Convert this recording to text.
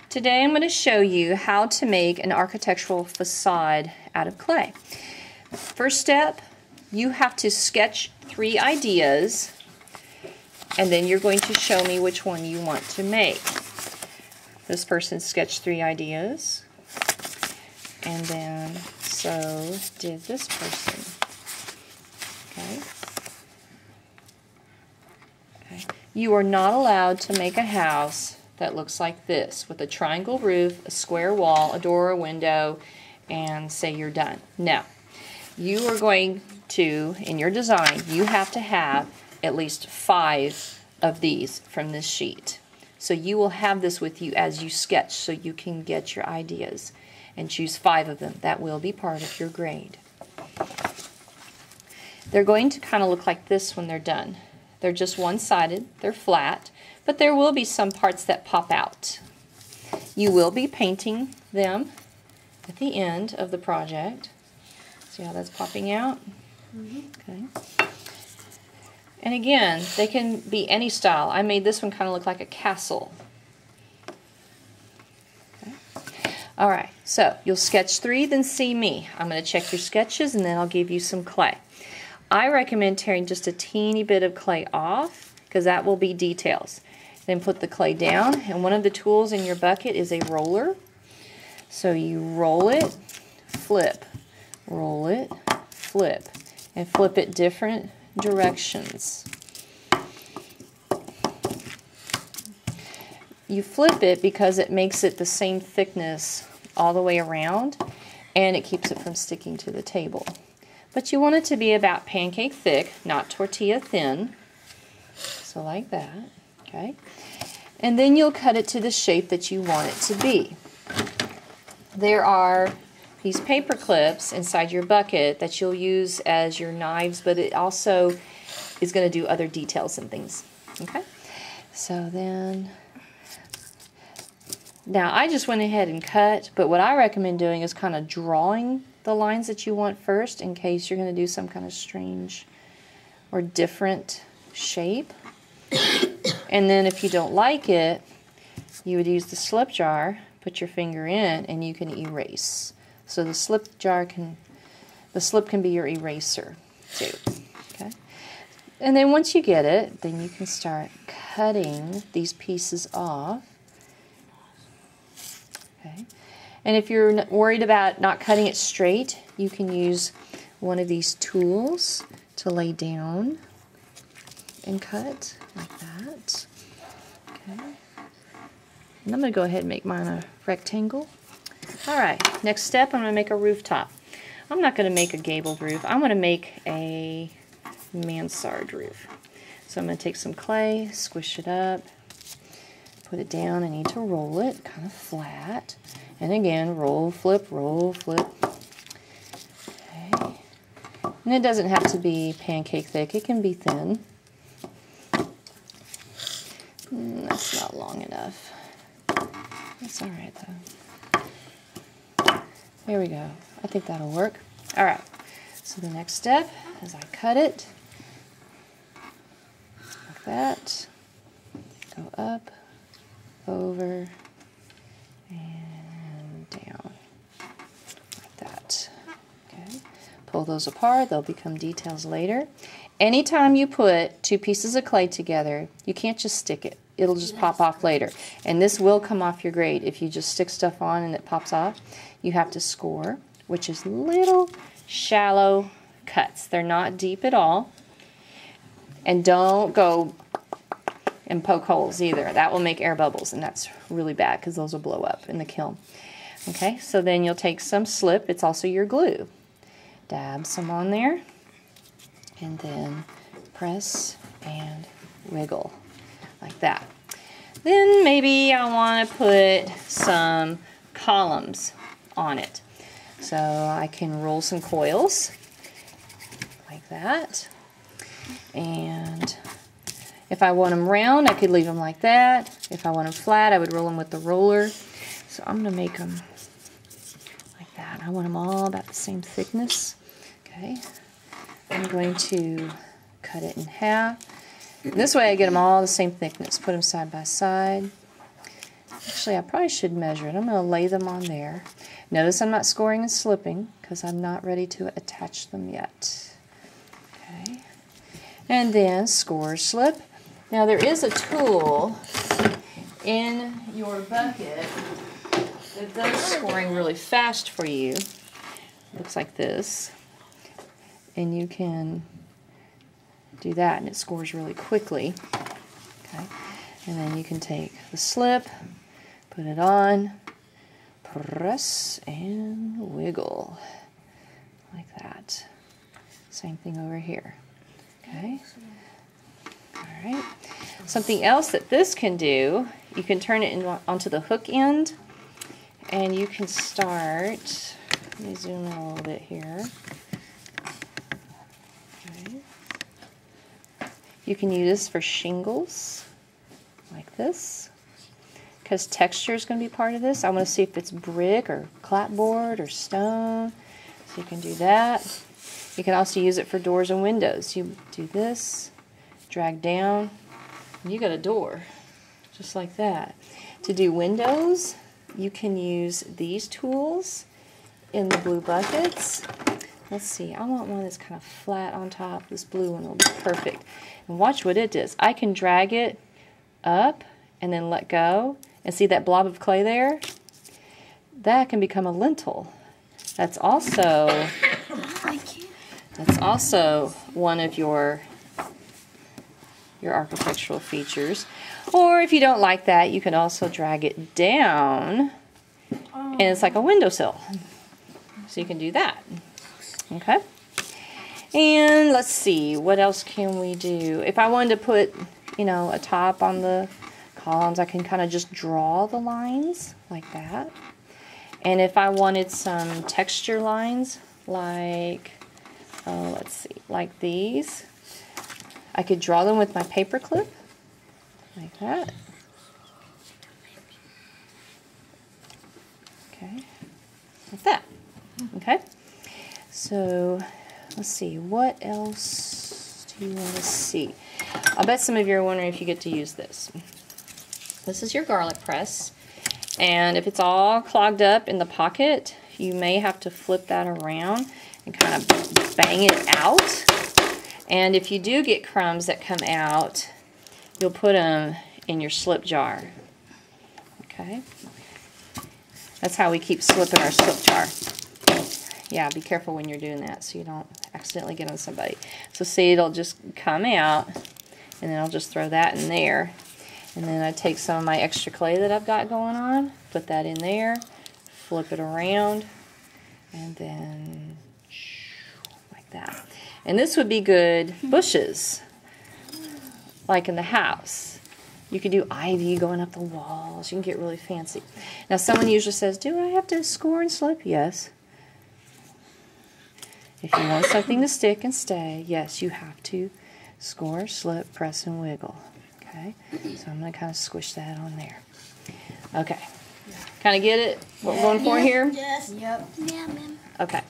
Today I'm going to show you how to make an architectural facade out of clay. First step, you have to sketch 3 ideas, and then you're going to show me which one you want to make. This person sketched 3 ideas, and then so did this person. Okay. You are not allowed to make a house that looks like this, with a triangle roof, a square wall, a door, a window, and say you're done. No. You are going to, in your design, you have to have at least 5 of these from this sheet. So you will have this with you as you sketch, so you can get your ideas and choose 5 of them. That will be part of your grade. They're going to kind of look like this when they're done. They're just one-sided, they're flat, but there will be some parts that pop out. You will be painting them at the end of the project. See how that's popping out? Okay. And again, they can be any style. I made this one kind of look like a castle. Okay. All right, so you'll sketch 3, then see me. I'm going to check your sketches, and then I'll give you some clay. I recommend tearing just a teeny bit of clay off, because that will be details. Then put the clay down, and one of the tools in your bucket is a roller. So you roll it, flip, roll it, flip, and flip it different directions. You flip it because it makes it the same thickness all the way around, and it keeps it from sticking to the table. But you want it to be about pancake thick, not tortilla thin. So like that, okay? And then you'll cut it to the shape that you want it to be. There are these paper clips inside your bucket that you'll use as your knives, but it also is going to do other details and things, okay? So then, now I just went ahead and cut, but what I recommend doing is kind of drawing the lines that you want first, in case you're going to do some kind of strange or different shape. And then if you don't like it, you would use the slip jar, put your finger in, and you can erase. So the slip can be your eraser too. Okay. And then once you get it, then you can start cutting these pieces off. Okay. And if you're worried about not cutting it straight, you can use one of these tools to lay down and cut like that. Okay. And I'm going to go ahead and make mine a rectangle. Alright, next step, I'm going to make a rooftop. I'm not going to make a gabled roof. I'm going to make a mansard roof. So I'm going to take some clay, squish it up, put it down. I need to roll it kind of flat. And again, roll, flip, okay. And it doesn't have to be pancake thick, it can be thin. That's not long enough. That's alright though. There we go. I think that'll work. Alright, so the next step is I cut it like that, go up, over, and down like that. Okay. Pull those apart, they'll become details later. Anytime you put 2 pieces of clay together, you can't just stick it. It'll just pop off later. And this will come off your grade. If you just stick stuff on and it pops off, you have to score, which is little shallow cuts. They're not deep at all. And don't go and poke holes either. That will make air bubbles, and that's really bad because those will blow up in the kiln. Okay, so then you'll take some slip. It's also your glue. Dab some on there, and then press and wiggle like that. Then maybe I want to put some columns on it. So I can roll some coils like that. And if I want them round, I could leave them like that. If I want them flat, I would roll them with the roller. So I'm going to make them like that. I want them all about the same thickness. Okay. I'm going to cut it in half. This way I get them all the same thickness. Put them side by side. Actually, I probably should measure it. I'm going to lay them on there. Notice I'm not scoring and slipping because I'm not ready to attach them yet. Okay. And then score, slip. Now there is a tool in your bucket that does scoring really fast for you. Looks like this. And you can do that and it scores really quickly. Okay. And then you can take the slip, put it on, press and wiggle like that. Same thing over here. Okay. All right. Something else that this can do, you can turn it onto the hook end and you can start, let me zoom in a little bit here. Okay. You can use this for shingles like this because texture is going to be part of this. I want to see if it's brick or clapboard or stone, so you can do that. You can also use it for doors and windows. You do this, drag down, and you got a door, just like that. To do windows, you can use these tools in the blue buckets. Let's see, I want one that's kind of flat on top. This blue one will be perfect. And watch what it does. I can drag it up and then let go. And see that blob of clay there? That can become a lintel. That's also one of your architectural features. Or if you don't like that, you can also drag it down and it's like a windowsill. So you can do that. Okay. And let's see, what else can we do? If I wanted to put, you know, a top on the columns, I can kind of just draw the lines like that. And if I wanted some texture lines, like, let's see, like these, I could draw them with my paper clip, like that. Okay, like that. Okay, so let's see, what else do you want to see? I bet some of you are wondering if you get to use this. This is your garlic press, and if it's all clogged up in the pocket, you may have to flip that around and kind of bang it out. And if you do get crumbs that come out, you'll put them in your slip jar. Okay? That's how we keep slipping our slip jar. Yeah, be careful when you're doing that so you don't accidentally get on somebody. So see, it'll just come out, and then I'll just throw that in there. And then I take some of my extra clay that I've got going on, put that in there, flip it around, and then like that. And this would be good bushes, like in the house. You could do ivy going up the walls. You can get really fancy. Now someone usually says, do I have to score and slip? Yes. If you want something to stick and stay, yes, you have to score, slip, press, and wiggle. Okay, so I'm going to kind of squish that on there. Okay, kind of get it? What we're going for here? Yes. Yep. Yeah, ma'am. Okay.